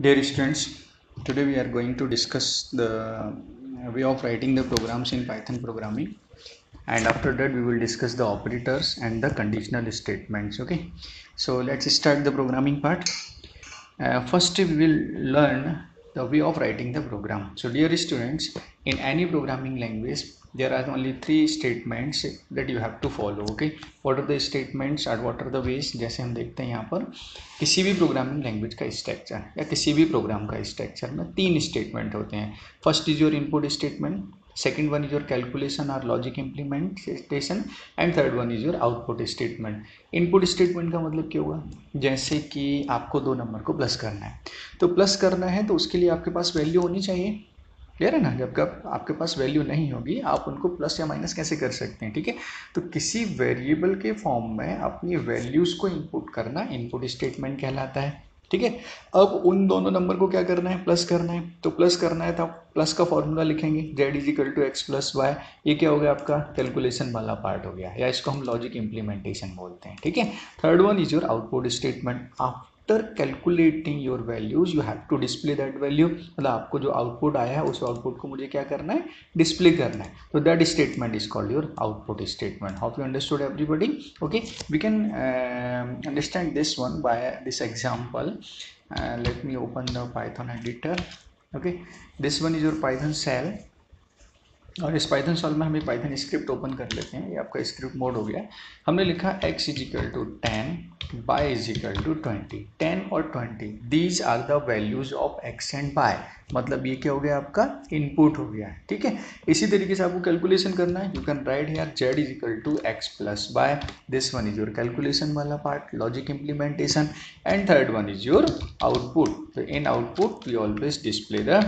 Dear students, today we are going to discuss the way of writing the programs in Python programming, and after that we will discuss the operators and the conditional statements. Okay, so let's start the programming part. First we will learn the way of writing the program. So dear students, in any programming language there are only three statements that you have to follow. Okay, what are the statements and what are the ways? जैसे हम देखते हैं यहाँ पर किसी भी programming language का structure या किसी भी प्रोग्राम का स्ट्रक्चर में तीन स्टेटमेंट होते हैं. First is your input statement, second one is your calculation or logic implementation, and third one is your output statement. Input statement का मतलब क्या हुआ? जैसे कि आपको दो नंबर को प्लस करना है, तो प्लस करना है तो उसके लिए आपके पास वैल्यू होनी चाहिए. क्लियर है ना? जब आपके पास वैल्यू नहीं होगी आप उनको प्लस या माइनस कैसे कर सकते हैं? ठीक है, तो किसी वेरिएबल के फॉर्म में अपनी वैल्यूज़ को इनपुट करना इनपुट स्टेटमेंट कहलाता है. ठीक है, अब उन दोनों नंबर को क्या करना है? प्लस करना है. तो प्लस करना है तो आप प्लस का फॉर्मूला लिखेंगे, Z is equal to X plus Y. ये क्या हो गया? आपका कैलकुलेशन वाला पार्ट हो गया, या इसको हम लॉजिक इम्प्लीमेंटेशन बोलते हैं. ठीक है, third one is your output statement. After calculating your values you have to display that value. मतलब आपको जो आउटपुट आया है उस आउटपुट को मुझे क्या करना है? डिस्प्ले करना है. तो that statement is called your output statement. How you understood everybody? Okay, we can understand this one by this example. Let me open the Python editor. Okay, this one is your Python shell, और इस Python shawl में हम एक Python script open कर लेते हैं. ये आपका स्क्रिप्ट मोड हो गया. हमने लिखा x is equal to 10, y is equal to 20. 10 और 20 these are the values of x and y. मतलब ये क्या हो गया? आपका इनपुट हो गया. ठीक है, इसी तरीके से आपको कैलकुलेशन करना है. You can write here z is equal to x plus y. This one is your calculation वाला part, logic implementation, and third one is your output. तो in output we always display the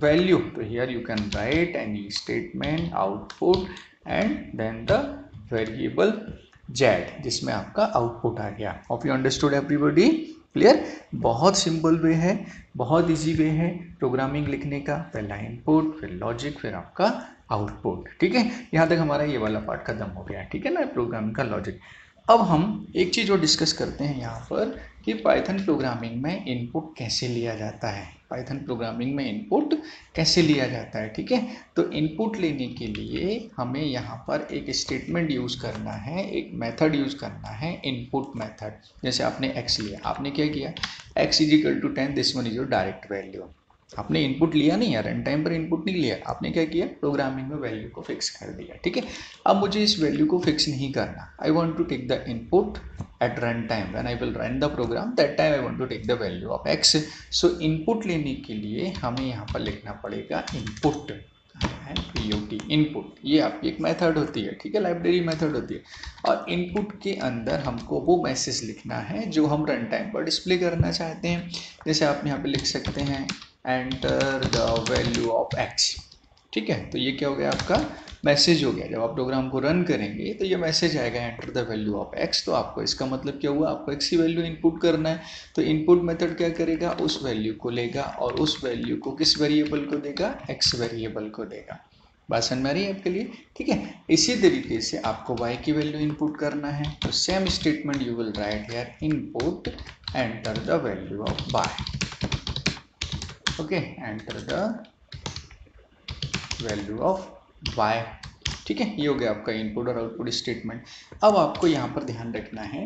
value. So here you can write any statement, output, and then the variable z जिसमें आपका output आ गया. Hope you understood everybody? Clear? बहुत simple way है, बहुत easy way है programming लिखने का. पहला इनपुट, फिर लॉजिक, फिर आपका आउटपुट. ठीक है, यहाँ तक हमारा ये वाला पार्ट खत्म हो गया. ठीक है ना, प्रोग्रामिंग का लॉजिक. अब हम एक चीज़ और डिस्कस करते हैं यहाँ पर कि पाइथन प्रोग्रामिंग में इनपुट कैसे लिया जाता है. पाइथन प्रोग्रामिंग में इनपुट कैसे लिया जाता है? ठीक है, तो इनपुट लेने के लिए हमें यहाँ पर एक स्टेटमेंट यूज़ करना है, एक मेथड यूज़ करना है, इनपुट मेथड. जैसे आपने x लिया, आपने क्या किया? x is equal to 10, this one is your direct value. आपने इनपुट लिया नहीं यार, रन टाइम पर इनपुट नहीं लिया. आपने क्या किया? प्रोग्रामिंग में वैल्यू को फिक्स कर दिया. ठीक है, अब मुझे इस वैल्यू को फिक्स नहीं करना. I want to take the input at run time. when I will run the program, that time I want to take the value of x. so input लेने के लिए हमें यहाँ पर लिखना पड़ेगा input and put. input ये आपकी एक मेथड होती है. ठीक है, लाइब्रेरी मेथड होती है, और इनपुट के अंदर हमको वो मैसेज लिखना है जो हम रन टाइम पर डिस्प्ले करना चाहते हैं. जैसे आप यहाँ पे लिख सकते हैं enter the value of x. ठीक है, तो ये क्या हो गया? आपका मैसेज हो गया. जब आप प्रोग्राम को रन करेंगे तो ये मैसेज आएगा enter the value of x. तो आपको इसका मतलब क्या हुआ? आपको x की वैल्यू इनपुट करना है. तो इनपुट मेथड क्या करेगा? उस वैल्यू को लेगा और उस वैल्यू को किस वेरिएबल को देगा? x वेरिएबल को देगा. बात समझ में आ रही है आपके लिए? ठीक है, इसी तरीके से आपको y की वैल्यू इनपुट करना है. तो same statement you will write here, input enter the value of y. Okay, enter the value of y. ठीक है, ये हो गया आपका इनपुट और आउटपुट स्टेटमेंट. अब आपको यहाँ पर ध्यान रखना है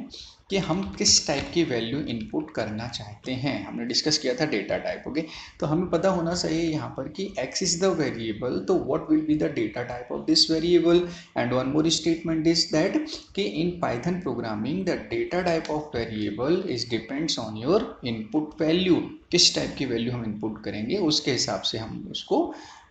कि हम किस टाइप की वैल्यू इनपुट करना चाहते हैं. हमने डिस्कस किया था डेटा टाइप. ओके, तो हमें पता होना चाहिए यहाँ पर कि x इज द वेरिएबल, तो what will be the data type of this variable. And one more statement is that कि in Python programming the data type of variable is depends on your input value. किस टाइप की value हम input करेंगे उसके हिसाब से हम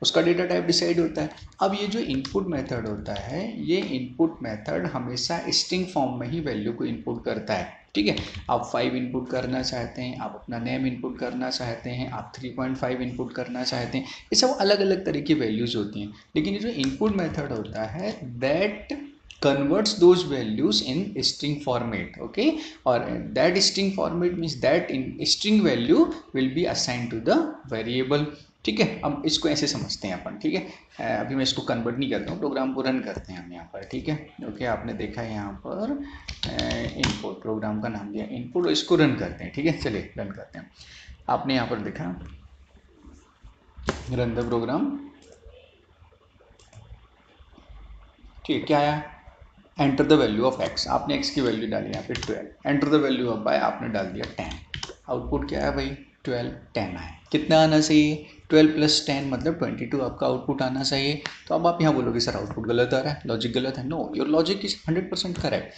उसका डेटा टाइप डिसाइड होता है. अब ये जो इनपुट मेथड होता है, ये इनपुट मेथड हमेशा स्ट्रिंग फॉर्म में ही वैल्यू को इनपुट करता है. ठीक है, आप 5 इनपुट करना चाहते हैं, आप अपना नेम इनपुट करना चाहते हैं, आप 3.5 इनपुट करना चाहते हैं, ये सब अलग अलग तरह की वैल्यूज़ होती हैं. लेकिन ये जो इनपुट मेथड होता है that converts those values in string format. Okay, or that string format means that in string value will be assigned to the variable. ठीक है, अब इसको ऐसे समझते हैं अपन. ठीक है, अभी मैं इसको कन्वर्ट नहीं करता हूँ, प्रोग्राम को रन करते हैं हम यहाँ पर. ठीक है, ओके, आपने देखा है यहाँ पर इनपुट, प्रोग्राम का नाम दिया इनपुट, इसको रन करते हैं. ठीक है, चलिए रन करते हैं. आपने यहाँ पर देखा रन द प्रोग्राम, ठीक, क्या आया, enter the value of X, आपने एक्स की वैल्यू डाली यहाँ पे 12, enter the value of Y आपने डाल दिया 10, आउटपुट क्या है भाई 12, 10 आया। कितना आना चाहिए, 12 + 10 मतलब 22 आपका आउटपुट आना चाहिए। तो अब आप यहाँ बोलोगे सर आउटपुट गलत आ रहा है, लॉजिक गलत है। No, your logic is 100% correct.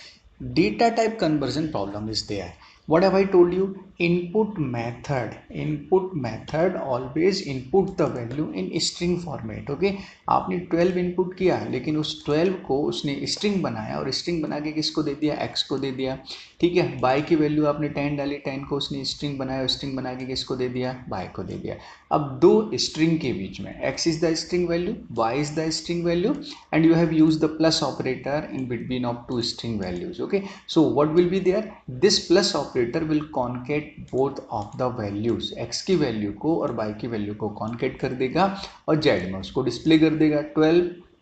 Data type conversion problem is there. What have I told you? Input method always input the value in string format. Okay, आपने 12 इनपुट किया लेकिन उस 12 को उसने स्ट्रिंग बनाया और स्ट्रिंग बना के किसको दे दिया, x को दे दिया। ठीक है, y की वैल्यू आपने 10 डाली, 10 को उसने स्ट्रिंग बनाया, स्ट्रिंग बना के किसको दे दिया, y को दे दिया। अब दो स्ट्रिंग के बीच में x is the string value, y is the string value, and you have used the plus operator in between of two string values. Okay, so what will be there, this plus operator will concat both of the values, x की value को और y की value को concat कर देगा और z में उसको डिस्प्ले कर देगा। 12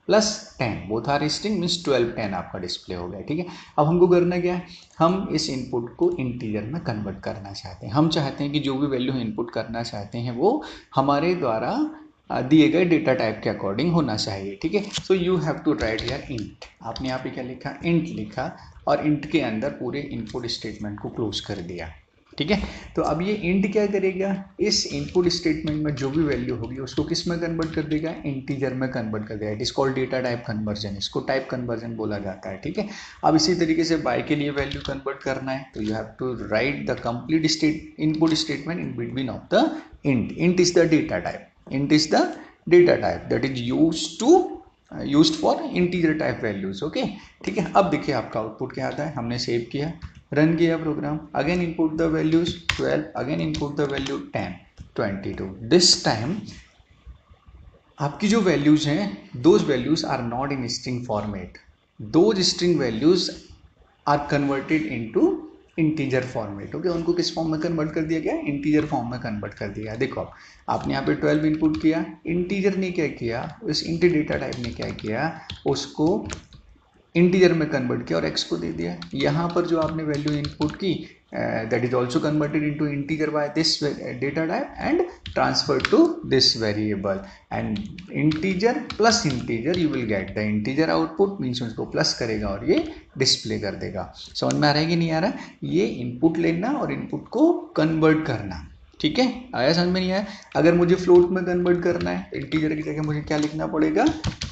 + 10 बोथ आर स्ट्रिंग मीन्स 12 10 आपका डिस्प्ले हो गया। ठीक है, अब हमको करना क्या है, हम इस इनपुट को इंटीजर में कन्वर्ट करना चाहते हैं। हम चाहते हैं कि जो भी वैल्यू इनपुट करना चाहते हैं वो हमारे द्वारा दिए गए डेटा टाइप के अकॉर्डिंग होना चाहिए। ठीक है, so you have to write here int, आपने यहाँ पे क्या लिखा, इंट लिखा, और इंट के अंदर पूरे इनपुट स्टेटमेंट को क्लोज कर दिया। ठीक है, तो अब ये इंट क्या करेगा, इस इनपुट स्टेटमेंट में जो भी वैल्यू होगी उसको किस में कन्वर्ट कर देगा, इंटीजर में कन्वर्ट कर देगा। It is called data type conversion, इसको टाइप कन्वर्जन बोला जाता है। ठीक है, अब इसी तरीके से बाय के लिए वैल्यू कन्वर्ट करना है तो you have to write the complete input statement in between of the int. Int is the data type, int is the data type that is used for integer type values. Okay, ठीक है, अब देखिए आपका output क्या आता है, हमने save किया, रन किया program, again input the values 12, again input the value 10, 22। This time आपकी जो वैल्यूज हैं, those values are not in string format, those string values are converted into integer format. Okay, उनको किस फॉर्म में convert कर दिया गया, इंटीजर फॉर्म में कन्वर्ट कर दिया। देखो आपने यहाँ पे 12 इनपुट किया, इंटीजर ने क्या किया, उस इंट डेटा टाइप ने क्या किया, उसको इंटीजर में कन्वर्ट किया और x को दे दिया। यहाँ पर जो आपने वैल्यू इनपुट की that is also converted into integer by this data type and transferred to this variable, and integer plus integer you will get the integer output means उसको प्लस करेगा और ये डिस्प्ले कर देगा। समझ में आ रहा है कि नहीं आ रहा है, ये इनपुट लेना और इनपुट को कन्वर्ट करना। ठीक है, आया समझ में नहीं आया, अगर मुझे फ्लोट में कन्वर्ट करना है इंटीजर की जगह मुझे क्या लिखना पड़ेगा,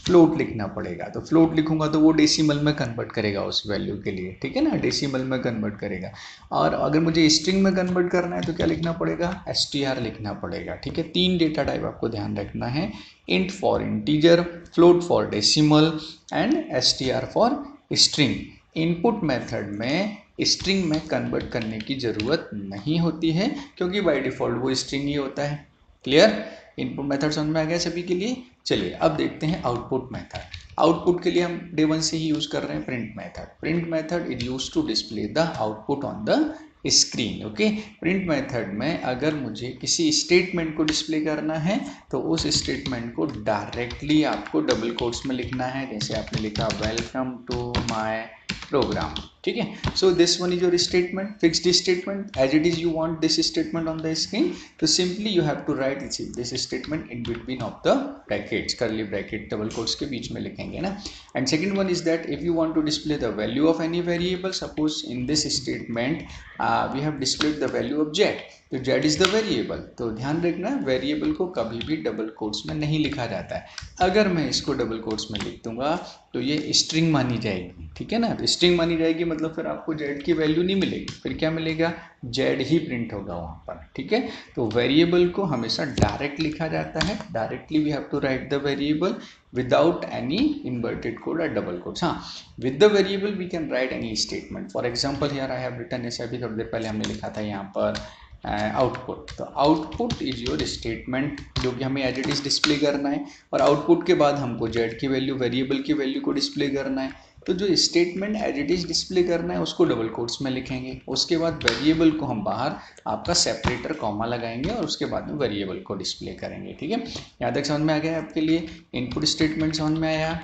फ्लोट लिखना पड़ेगा। तो फ्लोट लिखूंगा तो वो डेसिमल में कन्वर्ट करेगा उस वैल्यू के लिए। ठीक है ना, डेसिमल में कन्वर्ट करेगा। और अगर मुझे स्ट्रिंग में कन्वर्ट करना है तो क्या लिखना पड़ेगा, str लिखना पड़ेगा। ठीक है, 3 डेटा टाइप आपको ध्यान रखना है, int for integer, float for decimal and str for string. Input method में स्ट्रिंग में कन्वर्ट करने की ज़रूरत नहीं होती है क्योंकि बाय डिफ़ॉल्ट वो स्ट्रिंग ही होता है। क्लियर, इनपुट मेथड समझ में आ गया सभी के लिए। चलिए अब देखते हैं आउटपुट मेथड। आउटपुट के लिए हम डे 1 से ही यूज़ कर रहे हैं print method. Print method is use to display the output on the screen. Okay, print method में अगर मुझे किसी स्टेटमेंट को डिस्प्ले करना है तो उस स्टेटमेंट को डायरेक्टली आपको डबल कोट्स में लिखना है, जैसे आपने लिखा वेलकम टू माय प्रोग्राम। ठीक है, so this one is your statement, fixed statement, as it is you want this statement on the screen, तो simply you have to write this statement in between of the brackets, curly bracket double quotes के बीच में लिखेंगे ना। And second one is that if you want to display the value of any variable, suppose in this statement we have displayed the value of z, तो z is the variable. तो ध्यान रखना variable को कभी भी double quotes में नहीं लिखा जाता है। अगर मैं इसको डबल कोट्स में लिख दूंगा तो ये स्ट्रिंग मानी जाएगी। ठीक है ना, तो स्ट्रिंग मानी जाएगी मतलब फिर आपको z की वैल्यू नहीं मिलेगी, फिर क्या मिलेगा, z ही प्रिंट होगा वहाँ पर। ठीक है, तो वेरिएबल को हमेशा डायरेक्ट लिखा जाता है, directly we have to write the variable without any inverted code or double quotes। हाँ, with the variable we can write any statement। for example here I have written ऐसे अभी थोड़ी देर पहले हमने लिखा था यहाँ पर आउटपुट। तो आउटपुट इज योर स्टेटमेंट जो कि हमें एज इट इज डिस्प्ले करना है, और आउटपुट के बाद हमको z की वैल्यू, वेरिएबल की वैल्यू को डिस्प्ले करना है। तो जो statement as it is display करना है उसको डबल कोट्स में लिखेंगे, उसके बाद वेरिएबल को हम बाहर आपका सेपरेटर कॉमा लगाएंगे और उसके बाद में वेरिएबल को डिस्प्ले करेंगे। ठीक है, यहाँ तक समझ में आ गया आपके लिए, इनपुट स्टेटमेंट समझ में आया।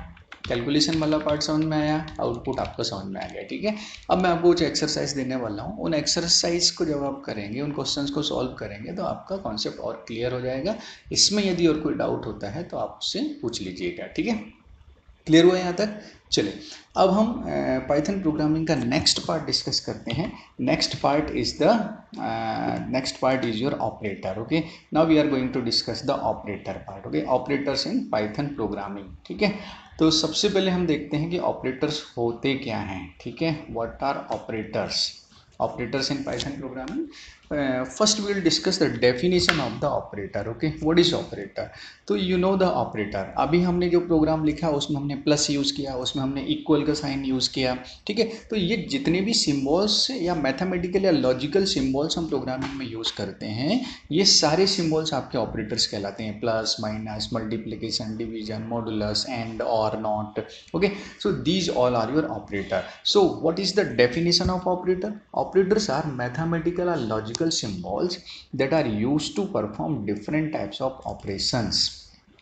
कैलकुलेशन वाला पार्ट समझ में आया, आउटपुट आपको समझ में आ गया, ठीक है। अब मैं आपको कुछ एक्सरसाइज देने वाला हूँ, उन एक्सरसाइज को जब आप करेंगे, उन क्वेश्चंस को सॉल्व करेंगे तो आपका कॉन्सेप्ट और क्लियर हो जाएगा। इसमें यदि और कोई डाउट होता है तो आप उससे पूछ लीजिएगा, ठीक है। क्लियर हुआ यहाँ तक? चलिए अब हम पाइथन प्रोग्रामिंग का नेक्स्ट पार्ट डिस्कस करते हैं। Next part is your operator. Okay, now we are going to discuss the operator part. Okay, operators in Python programming, ठीक है। तो सबसे पहले हम देखते हैं कि ऑपरेटर्स होते क्या हैं, ठीक है। What are operators in Python programming? First we will discuss the definition of the operator. Okay, what is operator? तो you know the operator, अभी हमने जो प्रोग्राम लिखा उसमें हमने प्लस यूज़ किया, उसमें हमने इक्वल का साइन यूज़ किया, ठीक है। तो ये जितने भी सिम्बॉल्स या मैथमेटिकल या लॉजिकल सिम्बॉल्स हम प्रोग्रामिंग में यूज़ करते हैं, ये सारे सिम्बॉल्स आपके ऑपरेटर्स कहलाते हैं। Plus, minus, multiplication, division, modulus, and, और, not. Okay, so these all are your operator. So what is the definition of operator? Operators are mathematical or logical symbols that are used to perform different types of operations,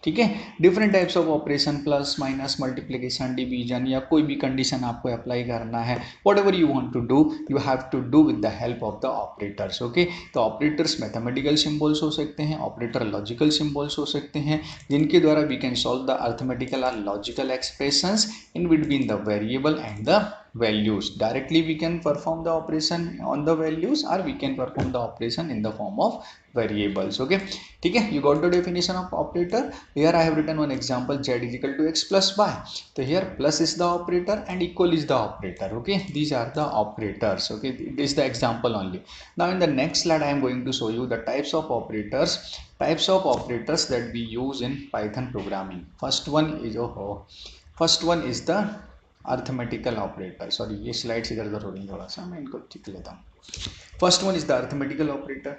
ठीक है। Different types of operation, plus, minus, multiplication, division, या कोई भी condition आपको apply करना है, whatever you want to do, you have to do with the help of the operators. Okay, तो operators mathematical symbols हो सकते हैं, ऑपरेटर लॉजिकल सिम्बॉल्स हो सकते हैं, जिनके द्वारा we can solve the arithmetical और logical expressions in between the variable and the values. Directly we can perform the operation on the values, or we can perform the operation in the form of variables. Okay, ठीक है, you got the definition of operator. Here I have written one example, z is equal to x plus y. So here plus is the operator and equal is the operator. Okay, these are the operators. Okay, this is the example only. Now in the next slide I am going to show you the types of operators that we use in Python programming. First one is the arithmetical operator. Sorry, ये slides इधर उधर हो रही हैं, थोड़ा सा मैं इनको ठीक लेता हूँ। First one is the arithmetical operator,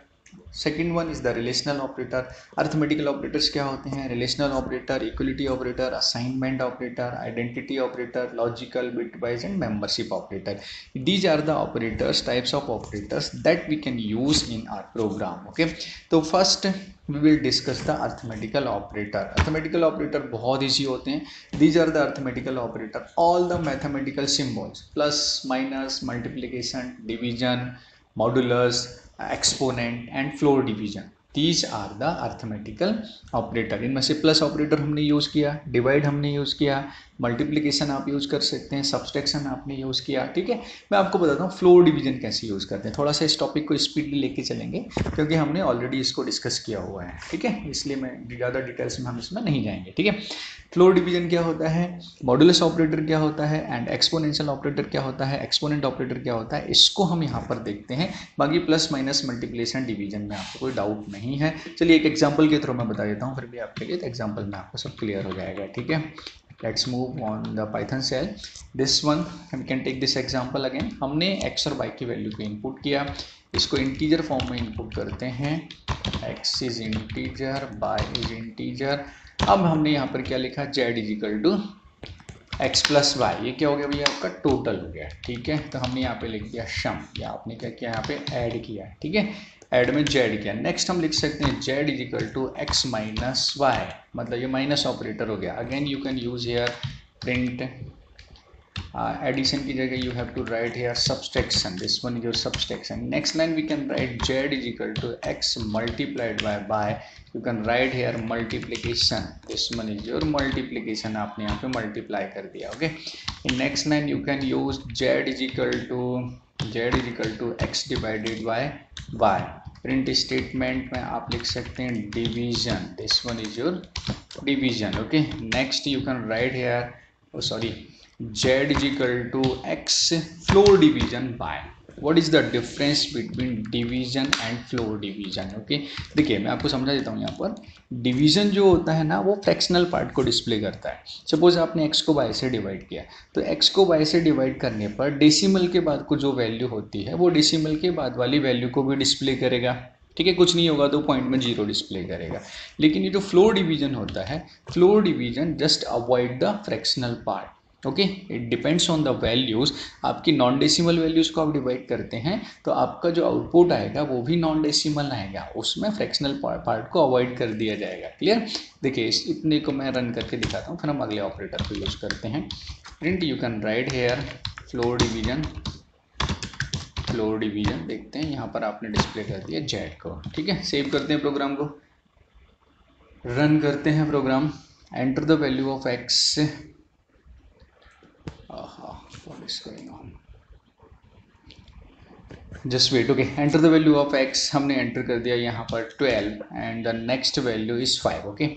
second one is the relational operator. Arithmetical operators क्या होते हैं? Relational operator, equality operator, assignment operator, identity operator, logical, bitwise, and membership operator. These are the operators, types of operators that we can use in our program. Okay, तो first we will discuss the arithmetical operator. Arithmetical operator बहुत easy होते हैं. These are the arithmetical operator. All the mathematical symbols, plus, minus, multiplication, division, modulus, exponent, and floor division. These are the arithmetical operator. इनमें से plus operator हमने use किया, divide हमने use किया, multiplication आप यूज़ कर सकते हैं, सब्सट्रैक्शन आपने यूज़ किया, ठीक है। मैं आपको बताता हूँ फ्लोर डिवीजन कैसे यूज़ करते हैं। थोड़ा सा इस टॉपिक को स्पीडली लेके चलेंगे क्योंकि हमने ऑलरेडी इसको डिस्कस किया हुआ है, ठीक है, इसलिए मैं ज़्यादा डिटेल्स में हम इसमें नहीं जाएंगे, ठीक है। फ्लोर डिवीजन क्या होता है, मॉडुलस ऑपरेटर क्या होता है, एंड एक्सपोनेंशियल ऑपरेटर क्या होता है, एक्सपोनेंट ऑपरेटर क्या होता है, इसको हम यहाँ पर देखते हैं। बाकी प्लस, माइनस, मल्टीप्लिकेशन, डिवीजन में आपको कोई डाउट नहीं है। चलिए एक एग्जाम्पल के थ्रू मैं बता देता हूँ, फिर भी आपके लिए तो एग्जाम्पल में आपको सब क्लियर हो जाएगा, ठीक है। Let's move on the Python shell. This one we can take this example again. हमने x और y की वैल्यू को इनपुट किया, इसको इंटीजर फॉर्म में इनपुट करते हैं, x is integer, y is integer. अब हमने यहाँ पर क्या लिखा, z is equal to x plus Y. ये क्या हो गया भैया, आपका टोटल हो गया, ठीक है। तो हमने यहाँ पे लिख दिया सम, या आपने क्या किया, यहाँ पे ऐड किया, ठीक है, ऐड में जेड किया। नेक्स्ट हम लिख सकते हैं z is equal to x minus y, मतलब ये माइनस ऑपरेटर हो गया। Again you can use here print, addition की जगह you have to write here subtraction, this one is your subtraction. Next line we can write z is equal to x multiplied by you can write here multiplication, this one is your multiplication, आपने यहाँ पे multiply कर दिया, okay। in next line you can use z is equal to x divided by y। print statement में आप लिख सकते हैं division, this one is your division, okay। next you can write here, z is equal to x floor division by। What is the difference between division and floor division? Okay, देखिए मैं आपको समझा देता हूँ। यहाँ पर डिवीजन जो होता है ना, वो फ्रैक्शनल पार्ट को डिस्प्ले करता है। सपोज आपने x को y से डिवाइड किया, तो x को y से डिवाइड करने पर डेसिमल के बाद को जो वैल्यू होती है वो डेसिमल के बाद वाली वैल्यू को भी डिस्प्ले करेगा, ठीक है। कुछ नहीं होगा तो पॉइंट में 0 डिस्प्ले करेगा। लेकिन ये जो फ्लोर डिवीजन होता है, floor division just avoid the fractional part, okay, it depends on the values. आपकी नॉन डेसिमल वैल्यूज़ को आप डिवाइड करते हैं तो आपका जो आउटपुट आएगा वो भी नॉन डेसिमल आएगा, उसमें फ्रैक्शनल पार्ट को अवॉइड कर दिया जाएगा। क्लियर? देखिए इस इतने को मैं रन करके दिखाता हूँ, फिर हम अगले ऑपरेटर को यूज़ करते हैं। Print you can write here floor division देखते हैं यहाँ पर आपने डिस्प्ले कर दिया जेड को। ठीक है, सेव करते हैं प्रोग्राम को, रन करते हैं program. Enter the value of x. What is going on, just wait. Okay, enter the value of x हमने एंटर कर दिया यहाँ पर 12 and the next value is 5। Okay,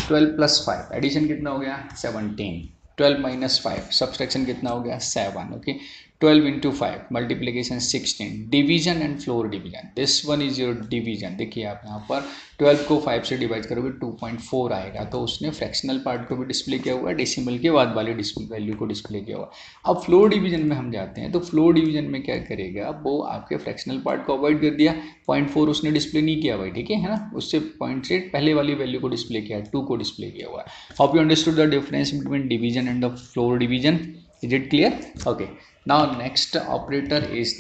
12 + 5 addition कितना हो गया 17, 12 - 5 सब्सट्रैक्शन कितना हो गया 7। Okay, 12 × 5 multiplication 16, division and floor division, this one is your division. देखिए आप यहाँ पर 12 को 5 से डिवाइड करोगे 2.4 आएगा, तो उसने फ्रैक्शनल पार्ट को भी डिस्प्ले किया हुआ है, डेसिमल के बाद वाले डिस्प्ले वैल्यू को डिस्प्ले किया हुआ। अब फ्लोर डिवीजन में हम जाते हैं, तो फ्लोर डिवीजन में क्या करेगा, वो आपके फ्रैक्शनल पार्ट को अवॉइड कर दिया, 0.4 उसने डिस्प्ले नहीं किया भाई, ठीक है ना, उससे पॉइंट से पहले वाली वैल्यू को डिस्प्ले किया, 2 को डिस्प्ले किया हुआ है। Hope you understood the difference between division and the floor division, is it clear? Okay, now next operator is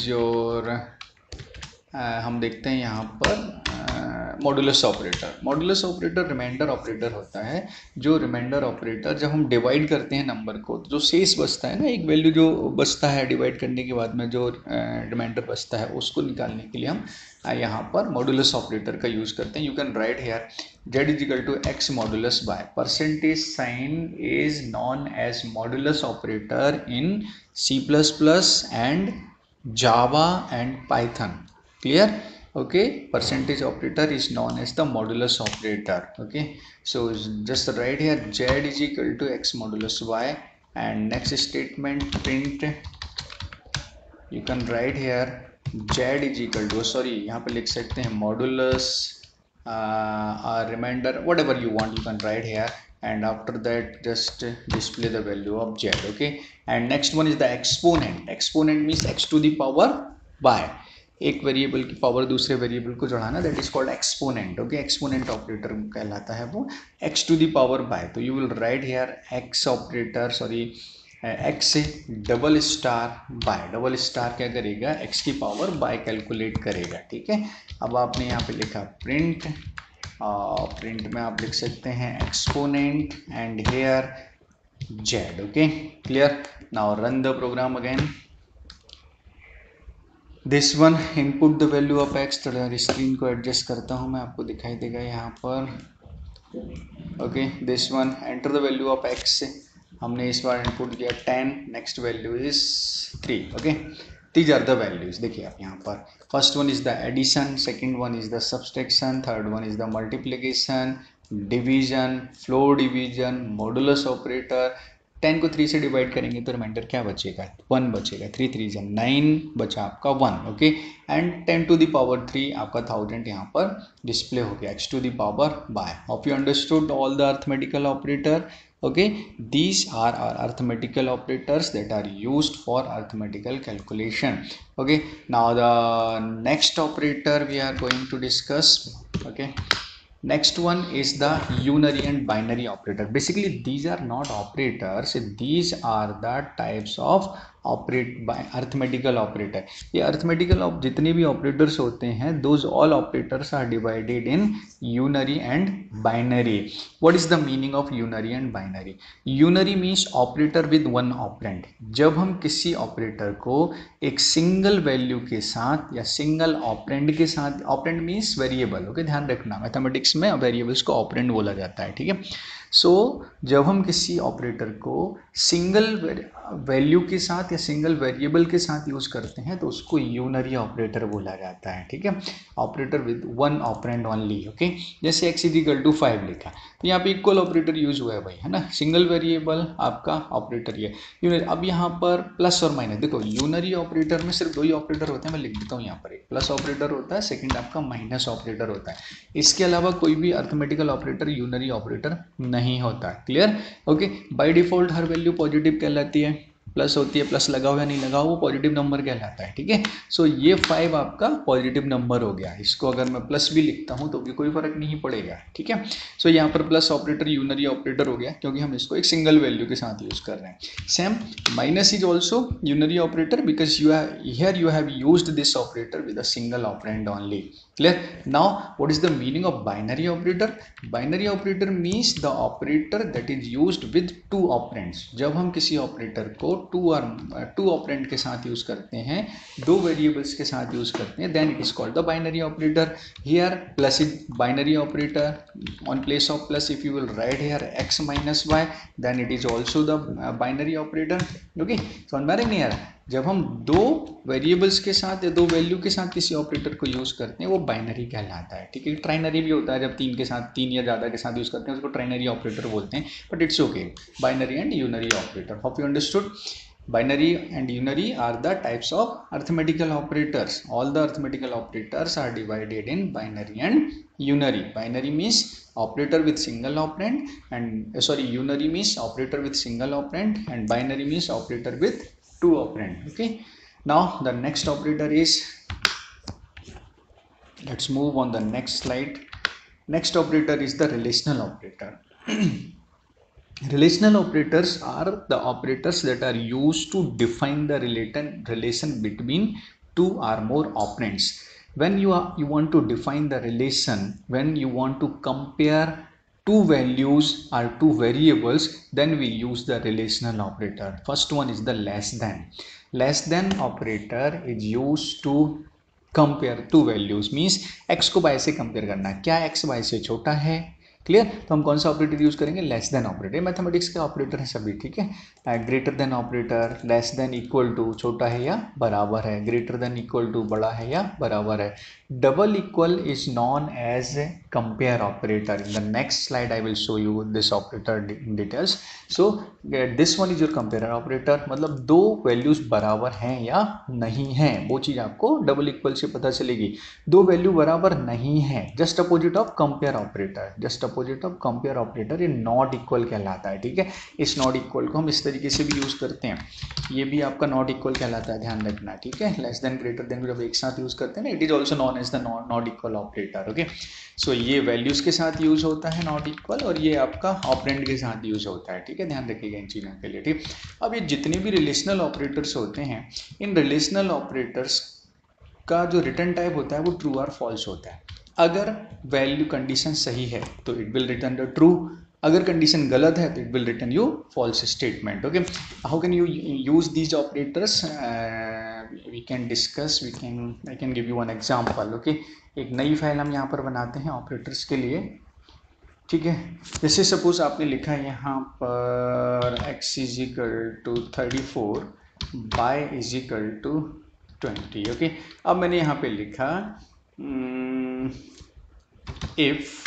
your हम देखते हैं यहाँ पर modulus operator. Modulus operator remainder operator होता है। जो रिमाइंडर ऑपरेटर जब हम डिवाइड करते हैं नंबर को, जो शेष बचता है ना, एक वैल्यू जो बचता है डिवाइड करने के बाद में जो रिमाइंडर बचता है, उसको निकालने के लिए हम यहाँ पर मॉडुलस ऑपरेटर का यूज़ करते हैं। You can write here z = x modulus by, percentage sign is known as modulus operator in C++ and Java and Python. Clear? Okay, percentage operator is known as the modulus operator. Okay, so just write here z = x modulus y, and next statement print you can write here z = sorry यहाँ पे लिख सकते हैं modulus remainder, whatever you want you can write here, and after that just display the value of z. Okay, and next one is the exponent. Exponent means x to the power y, एक variable की power दूसरे variable को बढ़ाना, that is called exponent. Okay, exponent operator कहलाता है वो, x to the power by। तो you will write here x operator x double star by, double star क्या करेगा, x की पावर बाय कैलकुलेट करेगा। ठीक है, अब आपने यहाँ पे लिखा प्रिंट, प्रिंट में आप लिख सकते हैं exponent and here z। Okay, clear? Now run the program again. This one input the value of x, थोड़ा स्क्रीन को एडजस्ट करता हूँ मैं, आपको दिखाई देगा यहाँ पर। Okay, this one enter the value of x, हमने इस बार इनपुट किया 10, next value is 3। Okay, these are the values. देखिए आप यहाँ पर first one is the addition, second one is the subtraction, third one is the multiplication, division, floor division, modulus operator. 10 को 3 से डिवाइड करेंगे तो रिमाइंडर क्या बचेगा, 1 बचेगा, 3 3 जा 9 बचा आपका 1। Okay, and 10 to the power 3 आपका 1000 यहाँ पर डिस्प्ले हो गया, x to the power by। Hope you understood all the arithmetical operator. okay, these are our arithmetical operators that are used for arithmetical calculation. Okay, now the next operator we are going to discuss. Okay, next one is the unary and binary operator. Basically these are not operators, these are the types of arithmetical operator. ये arithmetical जितने भी operators होते हैं, those all operators are divided in unary and binary. What is the meaning of unary and binary? Unary means operator with one operand. जब हम किसी operator को एक single value के साथ या single operand के साथ, operand means variable, okay, ध्यान रखना मैथमेटिक्स में वेरिएबल्स को ऑपरेंड बोला जाता है। ठीक है, सो जब हम किसी ऑपरेटर को सिंगल वैल्यू के साथ या सिंगल वेरिएबल के साथ यूज करते हैं तो उसको यूनरी ऑपरेटर बोला जाता है। ठीक है, operator with one operand only. Okay, जैसे x = 5 लिखा तो यहाँ पे इक्वल ऑपरेटर यूज हुआ है भाई, है ना, सिंगल वेरिएबल आपका ऑपरेटर ये यूनरी। अब यहाँ पर प्लस और माइनस, देखो यूनरी ऑपरेटर में सिर्फ 2 ही ऑपरेटर होते हैं, मैं लिख देता हूँ यहाँ पर, एक प्लस ऑपरेटर होता है, सेकेंड आपका माइनस ऑपरेटर होता है। इसके अलावा कोई भी अर्थमेटिकल ऑपरेटर यूनरी ऑपरेटर नहीं होता। Clear? Okay, by default her value positive कहलाती है। प्लस होती है, प्लस लगाओ या नहीं लगाओ वो पॉजिटिव नंबर कहलाता है, ठीक है। सो ये 5 आपका पॉजिटिव नंबर हो गया। इसको अगर मैं प्लस भी लिखता हूँ तो भी कोई फर्क नहीं पड़ेगा, ठीक है। सो यहाँ पर प्लस ऑपरेटर यूनरी ऑपरेटर हो गया क्योंकि हम इसको एक सिंगल वैल्यू के साथ यूज कर रहे हैं। Same minus is also unary operator because you have used this operator with a single operand only. Clear? Now what is the meaning of binary operator? Binary operator means the operator that is used with two operands. जब हम किसी operator को to operand के साथ use करते हैं, दो variables के साथ यूज करते हैं, then it is called the binary operator. Here plus is binary operator. On place of plus if you will write here x minus y, then it is also the binary operator. Okay, समझ में आ रहा है नहीं आ रहा? जब हम दो variables के साथ या दो वैल्यू के साथ किसी ऑपरेटर को यूज करते हैं वो बाइनरी कहलाता है, ठीक है। ट्राइनरी भी होता है जब तीन के साथ, तीन या ज़्यादा के साथ यूज करते हैं उसको ट्राइनरी ऑपरेटर बोलते हैं, but it's okay. Binary and unary operator, hope you understood. Binary and unary are the types of arithmetical operators. All the arithmetical operators are divided in binary and unary. Binary means operator with single operand and unary means operator with single operand and binary means operator with two operand. Okay, now the next operator is, let's move on the next slide. Next operator is the relational operator. Relational operators are the operators that are used to define the relation between two or more operands. When you want to define the relation, when you want to compare two values or two variables, then we use the relational operator. First one is the less than. Less than operator is used to compare two values, means x को y से compare करना है, क्या x y से छोटा है, clear. तो हम कौन सा ऑपरेटर यूज करेंगे? Less than operator. मैथमेटिक्स के ऑपरेटर है सभी, ठीक है। Greater than operator, less than equal to छोटा है या बराबर है, ग्रेटर देन इक्वल टू बड़ा है या बराबर है। Double equal is known as compare operator. In the next slide I will show you this operator in details. So this one is your compare operator, मतलब दो वैल्यूज बराबर हैं या नहीं हैं वो चीज आपको डबल इक्वल से पता चलेगी। दो वैल्यू बराबर नहीं है, just opposite of compare operator. Just opposite of compare operator ये नॉट इक्वल कहलाता है, ठीक है। इस नॉट इक्वल को हम इस तरीके से भी यूज करते हैं, ये भी आपका नॉट इक्वल कहलाता है, ध्यान रखना, ठीक है। लेस देन ग्रेटर देन को जब एक साथ यूज करते हैं ना, it is also known as the not equal operator. Okay, so ये वैल्यूज के साथ यूज होता है नॉट इक्वल, और ये आपका ऑपरेंड के साथ यूज होता है, ठीक है। ध्यान रखिएगा इन चीज़ों के लिए, ठीक। अब ये जितने भी रिलेशनल ऑपरेटर्स होते हैं, इन रिलेशनल ऑपरेटर्स का जो रिटर्न टाइप होता है वो ट्रू और फॉल्स होता है। अगर वैल्यू कंडीशन सही है तो it will return the true, अगर कंडीशन गलत है तो it will return you false statement. Okay, how can you use these operators? We can discuss, I can give you one example. Okay, एक नई file हम यहाँ पर बनाते हैं ऑपरेटर्स के लिए, ठीक है। जैसे सपोज आपने लिखा है यहाँ पर x is equal to 34, y is equal to 20। Okay, अब मैंने यहाँ पे लिखा if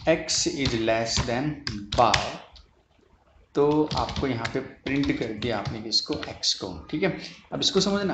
x is less than y, तो आपको यहाँ पे प्रिंट कर दिया आपने किसको? x को, ठीक है। अब इसको समझना,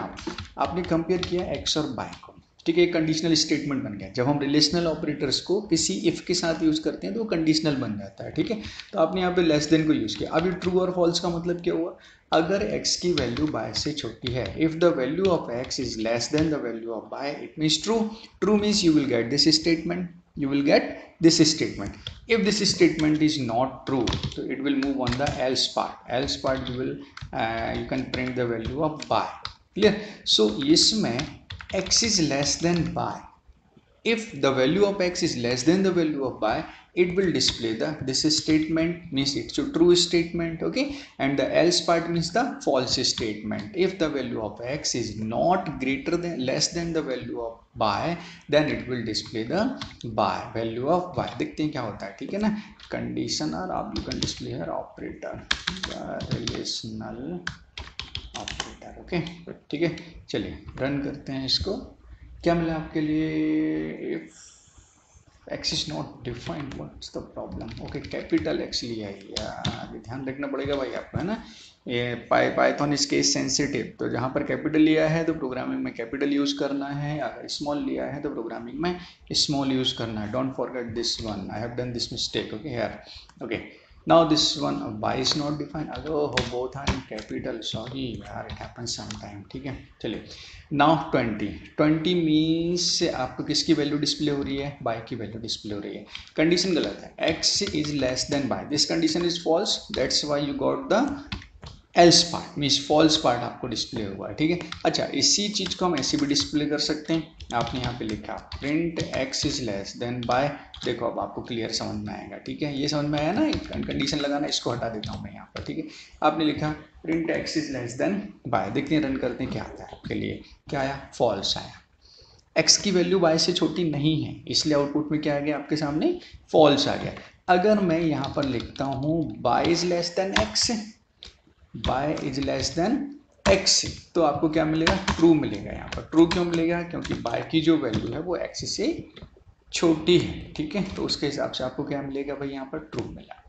आपने कंपेयर किया x और y को, ठीक है। एक कंडीशनल स्टेटमेंट बन गया। जब हम रिलेशनल ऑपरेटर्स को किसी इफ के साथ यूज करते हैं तो वो कंडीशनल बन जाता है, ठीक है। तो आपने यहाँ पे लेस देन को यूज किया। अब ये ट्रू और फॉल्स का मतलब क्या हुआ? अगर x की वैल्यू y से छोटी है, if the value of x is less then the value of y, it means true. True means you will get this statement, you will get this statement. If this statement is not true, so it will move on the else part. Else part you can print the value of y. Clear? So इसमें x is less than y. If the value of x is less than the value of y, it will display this statement, means it's a true statement, okay. And the else part means the false statement. If the value of x is not greater than less than the value of y, then it will display the y, value of y. देखते हैं क्या होता है, ठीक है ना। Condition, और आप you can display here operator, relational operator, okay, ठीक है। चलिए रन करते हैं इसको। क्या मिला आपके लिए? If x is not defined, what's the problem? Okay, capital x लिया है यार, ध्यान रखना पड़ेगा भाई आपको, है ना। ये पाइथन इज केस सेंसिटिव, तो जहाँ पर कैपिटल लिया है तो प्रोग्रामिंग में कैपिटल यूज करना है, अगर स्मॉल लिया है तो प्रोग्रामिंग में स्मॉल यूज करना है। Don't forget this one, I have done this mistake, okay यार। Okay, Now this one by is not defined, although both are in capital, sorry यार, it happens sometime, ठीक है। चलिए now 20 मीन्स आपको किसकी value display हो रही है, बाय की वैल्यू डिस्प्ले हो रही है। कंडीशन गलत है, x is less than y, this condition is false, that's why you got the else part, means false part आपको डिस्प्ले हुआ है, ठीक है। अच्छा, इसी चीज को हम ऐसे भी डिस्प्ले कर सकते हैं, आपने यहाँ पे लिखा print x is less than y, देखो अब आपको क्लियर समझ में आएगा, ठीक है। ये समझ में आया ना, कंडीशन लगाना, इसको हटा देता हूँ मैं यहाँ पर, ठीक है। आपने लिखा print x is less than y, देखते हैं रन करते हैं क्या आता है आपके लिए, क्या आया, फॉल्स आया। x की वैल्यू y से छोटी नहीं है, इसलिए आउटपुट में क्या आ गया आपके सामने, फॉल्स आ गया। अगर मैं यहाँ पर लिखता हूँ y is less then x, y is less then x, तो आपको क्या मिलेगा, ट्रू मिलेगा। यहाँ पर ट्रू क्यों मिलेगा, क्योंकि y की जो वैल्यू है वो x से छोटी है, ठीक है। तो उसके हिसाब से आपको क्या मिलेगा भाई, यहाँ पर ट्रू मिला।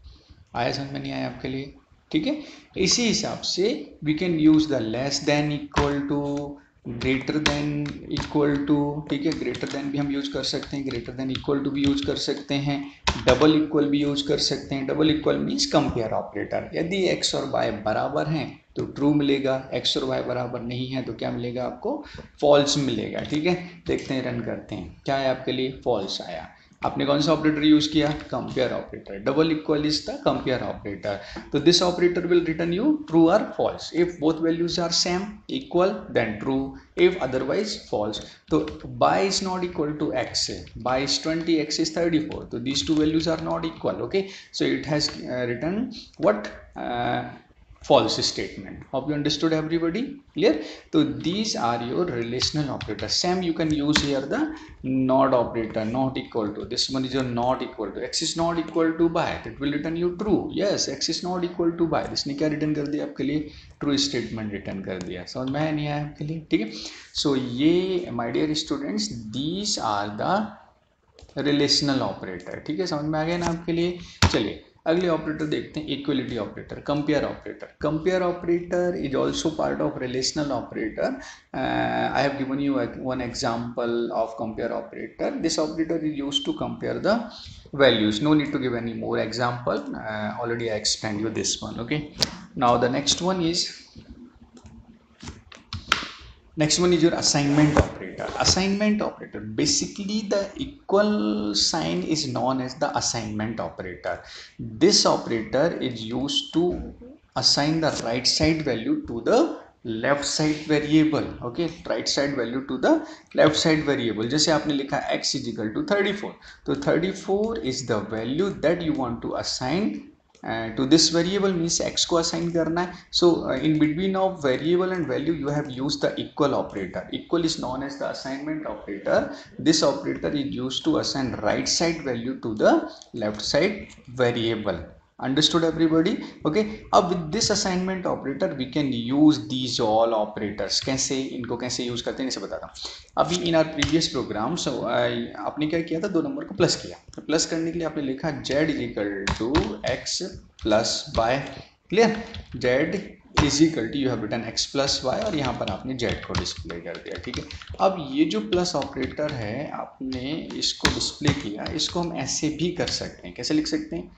आया समझ में नहीं आया आपके लिए, ठीक है। इसी हिसाब से we can use the less than, equal to, greater than, equal to, ठीक है। ग्रेटर देन भी हम यूज कर सकते हैं, ग्रेटर देन इक्वल टू भी यूज कर सकते हैं, डबल इक्वल भी यूज कर सकते हैं। Double equal means compare operator, यदि x और y बराबर हैं तो ट्रू मिलेगा, x और y बराबर नहीं है तो क्या मिलेगा आपको, फॉल्स मिलेगा, ठीक है। देखते हैं, रन करते हैं, क्या है आपके लिए, फॉल्स आया। आपने कौन सा ऑपरेटर यूज किया, compare operator, double equal is the compare operator, तो this operator will return you true और false. If both values are same equal then true, if otherwise false. तो y is not equal to x, y is 20, x is 34, so these two values are not equal, okay, so it has written what, false statement. Hope you understood everybody, clear? So these are your relational operators. Same you can use here the not operator, not equal to, this one is your not equal to, x is not equal to by, that will return you true, yes x is not equal to by, इसने क्या return कर दिया आपके लिए, true statement return कर दिया। समझ में आया नहीं आया आपके लिए, ठीक है। सो ये my dear students, these are the relational operator, ठीक है, समझ में आ गया ना आपके लिए। चलिए अगले ऑपरेटर देखते हैं, equality operator, compare operator. Compare operator is also part of relational operator. I have given you one example of compare operator. This operator is used to compare the values, no need to give any more example, already I explained you this one, okay. Now the next one is your assignment operator. Assignment operator, basically the equal sign is known as the assignment operator. This operator is used to assign the right side value to the left side variable, okay, right side value to the left side variable. जैसे आपने लिखा x is equal to 34, तो 34 is the value that you want to assign to this variable, means x को assign करना है। So in between of variable and value you have use the equal operator. Equal is known as the assignment operator. This operator is use to assign right side value to the left side variable. Understood everybody, okay. अब with this assignment operator we can use these all operators. कैसे इनको कैसे use करते हैं इसे बताता हूँ। अभी in our previous program, so आपने क्या किया था, दो नंबर को प्लस किया, तो प्लस करने के लिए आपने लिखा z is equal to x plus y, clear, z is equal to, you have written x plus y, और यहाँ पर आपने z को डिस्प्ले कर दिया, ठीक है। अब ये जो प्लस ऑपरेटर है आपने इसको डिस्प्ले किया, इसको हम ऐसे भी कर सकते हैं। कैसे लिख सकते हैं,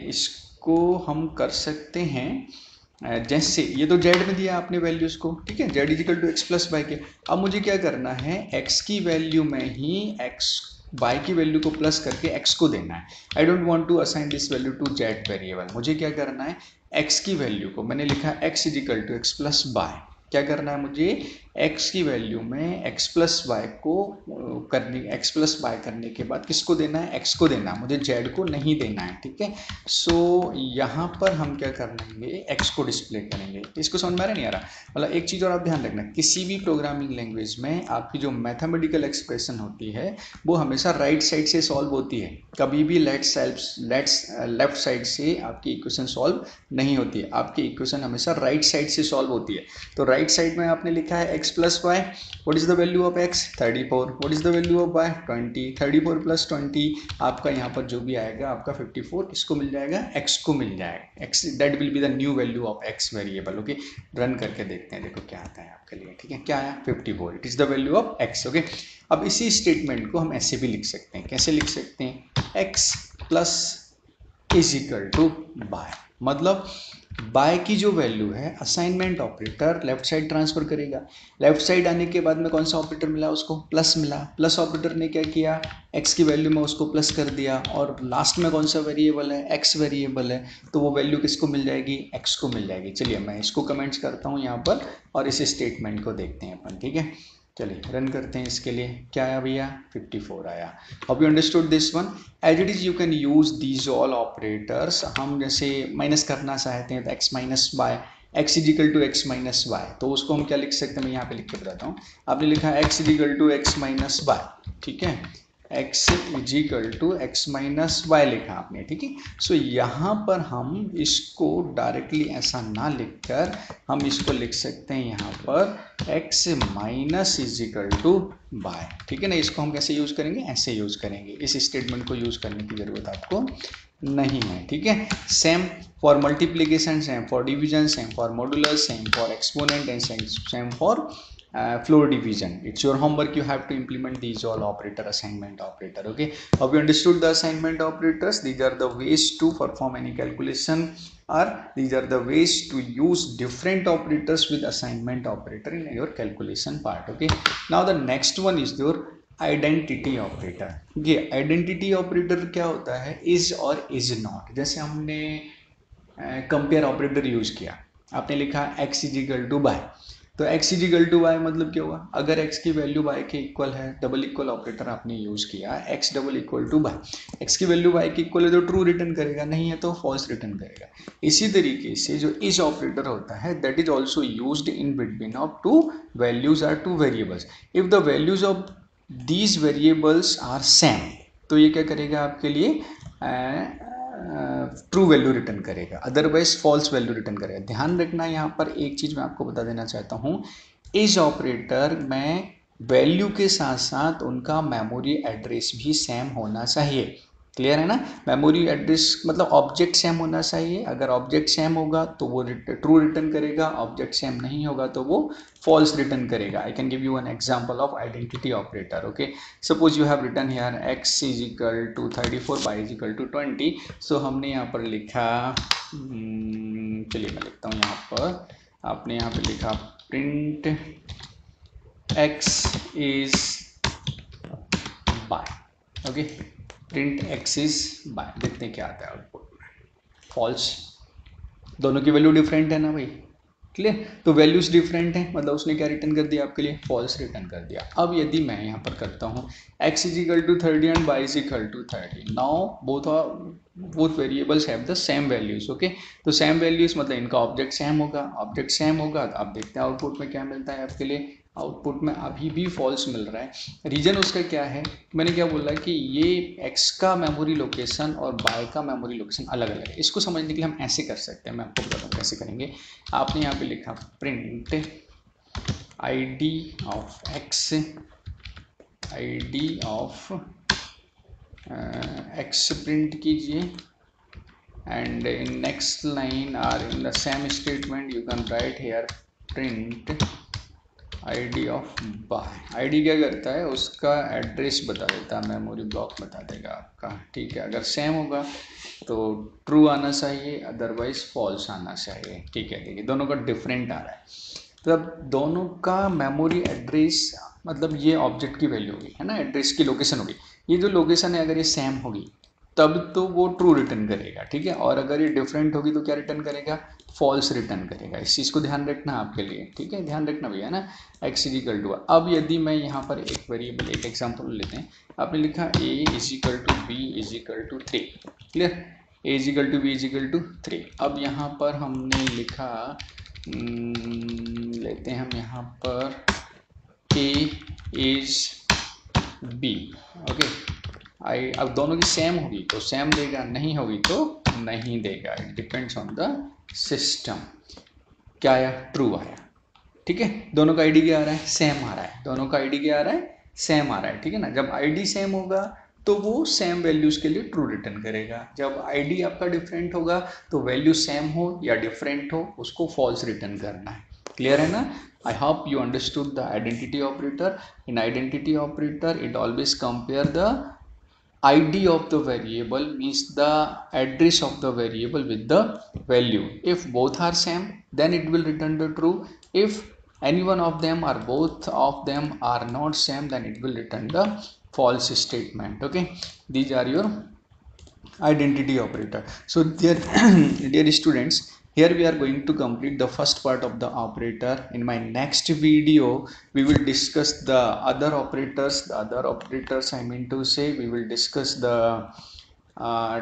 इसको हम कर सकते हैं जैसे, ये तो z में दिया आपने वैल्यूज को, ठीक है, z is equal to x plus y के। अब मुझे क्या करना है, x की वैल्यू में ही x y की वैल्यू को प्लस करके x को देना है। I don't want to assign this value to z variable. मुझे क्या करना है, x की वैल्यू को, मैंने लिखा x is equal to x plus y, क्या करना है मुझे, x की वैल्यू में x प्लस वाई को करने, x प्लस वाई करने के बाद किसको देना है, x को देना है, मुझे z को नहीं देना है, ठीक है। सो यहाँ पर हम क्या करेंगे, x को डिस्प्ले करेंगे। इसको समझ में आ रहा नहीं आ रहा, मतलब एक चीज़ और आप ध्यान रखना, किसी भी प्रोग्रामिंग लैंग्वेज में आपकी जो मैथमेटिकल एक्सप्रेशन होती है वो हमेशा राइट साइड से सॉल्व होती है, कभी भी लेफ्ट साइड से आपकी इक्वेशन सॉल्व नहीं होती है। आपकी इक्वेशन हमेशा राइट साइड से सॉल्व होती है। तो राइट साइड में आपने लिखा है x plus y, what is the value of x, 34, what is the value of y, 20, 34 plus 20, आपका यहाँ पर जो भी आएगा आपका 54 किसको मिल जाएगा, x को मिल जाएगा, x that will be the new value of x variable, okay. Run करके देखते हैं, देखो क्या आता है आपके लिए, ठीक है, क्या आया, 54, it is the value of x, okay. अब इसी स्टेटमेंट को हम ऐसे भी लिख सकते हैं, कैसे लिख सकते हैं, x plus is equal to y, मतलब बाय की जो वैल्यू है assignment operator left side transfer करेगा। लेफ्ट साइड आने के बाद में कौन सा ऑपरेटर मिला उसको, प्लस मिला। प्लस ऑपरेटर ने क्या किया, एक्स की वैल्यू में उसको प्लस कर दिया, और लास्ट में कौन सा वेरिएबल है, एक्स वेरिएबल है, तो वो वैल्यू किसको मिल जाएगी, एक्स को मिल जाएगी। चलिए मैं इसको कमेंट्स करता हूँ यहाँ पर और इस स्टेटमेंट को देखते हैं अपन, ठीक है। चलिए रन करते हैं। इसके लिए क्या आया भैया, 54 आया। Hope you understood this one. As it is you can use these all operators. हम जैसे माइनस करना चाहते हैं तो x minus y x is equal to x minus y, तो उसको हम क्या लिख सकते हैं, मैं यहाँ पे लिख के बताता हूँ। आपने लिखा x is equal to x minus y, ठीक है, x is equal to x minus y लिखा आपने, ठीक है। सो यहाँ पर हम इसको डायरेक्टली ऐसा ना लिखकर हम इसको लिख सकते हैं यहाँ पर x minus is equal to y, ठीक है ना। इसको हम कैसे यूज करेंगे, ऐसे यूज करेंगे। इस स्टेटमेंट को यूज करने की जरूरत आपको नहीं है, ठीक है। Same for multiplication, same for division, same for modulus, same for exponent and same for floor division. It's your homework, you have to implement these all operator, assignment operator. Okay, hope you understood the assignment operators. These are the ways to perform any calculation, or these are the ways to use different operators with assignment operator in your calculation part. Okay, now the next one is your identity operator. ये identity operator क्या होता है, is और is not. जैसे हमने compare operator use किया, आपने लिखा एक्स इजिकल टू बाय, तो एक्स इजिकल टू वाई मतलब क्या हुआ, अगर एक्स की वैल्यू वाई के इक्वल है, डबल इक्वल ऑपरेटर आपने यूज किया, x double equal to y, एक्स की वैल्यू वाई के इक्वल है तो ट्रू रिटर्न करेगा, नहीं है तो फॉल्स रिटर्न करेगा। इसी तरीके से जो इज ऑपरेटर होता है that is also used in between of two values or two variables. If the values of these variables are same, तो ये क्या करेगा आपके लिए, ट्रू वैल्यू रिटर्न करेगा, अदरवाइज फॉल्स वैल्यू रिटर्न करेगा। ध्यान रखना, यहाँ पर एक चीज मैं आपको बता देना चाहता हूँ, इस ऑपरेटर में वैल्यू के साथ साथ उनका मेमोरी एड्रेस भी सेम होना चाहिए। क्लियर है ना, मेमोरी एड्रेस मतलब ऑब्जेक्ट सेम होना चाहिए। अगर ऑब्जेक्ट सेम होगा तो वो ट्रू रिटर्न करेगा, ऑब्जेक्ट सेम नहीं होगा तो वो फॉल्स रिटर्न करेगा। I can give you an example of identity operator. Okay, suppose you have written here x is equal to 34, y is equal to 20। So हमने यहाँ पर लिखा, चलिए मैं लिखता हूँ यहाँ पर, आपने यहाँ पे लिखा print x is by. Okay, print x is by, देखते हैं क्या आता है आउटपुट में, फॉल्स। दोनों की वैल्यू डिफरेंट है ना भाई, क्लियर। तो वैल्यूज डिफरेंट है, मतलब उसने क्या रिटर्न कर दिया आपके लिए, फॉल्स रिटर्न कर दिया। अब यदि मैं यहाँ पर करता हूँ x is equal to 30 and y is equal to 30, now both variables have the same values. Okay, तो सेम वैल्यूज मतलब इनका ऑब्जेक्ट सेम होगा, ऑब्जेक्ट सेम होगा तो आप देखते हैं आउटपुट में क्या मिलता है आपके लिए। आउटपुट में अभी भी फॉल्स मिल रहा है। रीजन उसका क्या है, मैंने क्या बोला कि ये x का मेमोरी लोकेशन और y का मेमोरी लोकेशन अलग अलग है। इसको समझने के लिए हम ऐसे कर सकते हैं, मैं आपको बताता हूँ कैसे करेंगे। आपने यहाँ पे लिखा print id of x, id of x print कीजिए, and in next line or in the same statement you can write here print id of y. id क्या करता है, उसका एड्रेस बता देता है, मेमोरी ब्लॉक बता देगा आपका, ठीक है। अगर सेम होगा तो ट्रू आना चाहिए, अदरवाइज फॉल्स आना चाहिए, ठीक है। देखिए दोनों का डिफरेंट आ रहा है, तो अब दोनों का मेमोरी एड्रेस मतलब ये ऑब्जेक्ट की वैल्यू होगी, है ना, एड्रेस की लोकेशन होगी। ये जो लोकेशन है अगर ये सेम होगी तब तो वो ट्रू रिटर्न करेगा, ठीक है। और अगर ये डिफरेंट होगी तो क्या रिटर्न करेगा, फॉल्स रिटर्न करेगा। इस चीज़ को ध्यान रखना आपके लिए, ठीक है, ध्यान रखना भैया ना। एक्स इज इक्वल टू, अब यदि मैं यहाँ पर एक वेरिएबल, एक एग्जांपल लेते हैं। आपने लिखा a is equal to b is equal to 3, clear, a is equal to b is equal to 3। अब यहाँ पर हमने लिखा, लेते हैं हम यहाँ पर a इज b। ओके, अब दोनों की सेम होगी तो सेम देगा, नहीं होगी तो नहीं देगा। It depends on the system. क्या आया, ट्रू आया, ठीक है। दोनों का आईडी क्या आ रहा है, सेम आ रहा है, दोनों का आईडी क्या आ रहा है, सेम आ रहा है, ठीक है ना। जब आईडी सेम होगा तो वो सेम वैल्यूज के लिए ट्रू रिटर्न करेगा। जब आईडी आपका डिफरेंट होगा तो वैल्यू सेम हो या डिफरेंट हो उसको फॉल्स रिटर्न करना है। क्लियर है ना। I hope you understood the identity operator. In identity operator it always compare the id of the variable means the address of the variable with the value. If both are same, then it will return the true. If any one of them or both of them are not same, then it will return the false statement. Okay, these are your identity operator. So dear dear students, here we are going to complete the first part of the operator. In my next video we will discuss the other operators, I mean to say we will discuss the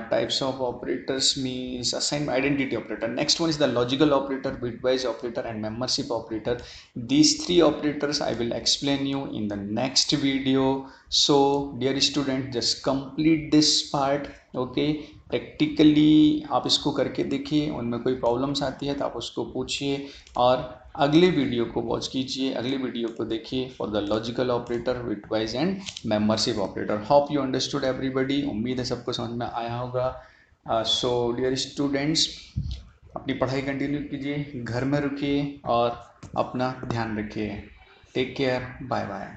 types of operators, means assign identity operator. Next one is the logical operator, bitwise operator, and membership operator. These three operators I will explain you in the next video. So dear student, just complete this part. Okay, practically आप इसको करके देखिए, उनमें कोई problems आती है तो आप उसको पूछिए और अगले वीडियो को वॉच कीजिए, अगले वीडियो को देखिए for the logical operator, bitwise and membership operator. Hope you understood everybody. उम्मीद है सबको समझ में आया होगा. सो डियर स्टूडेंट्स, अपनी पढ़ाई कंटिन्यू कीजिए, घर में रुकिए और अपना ध्यान रखिए. Take care, bye bye.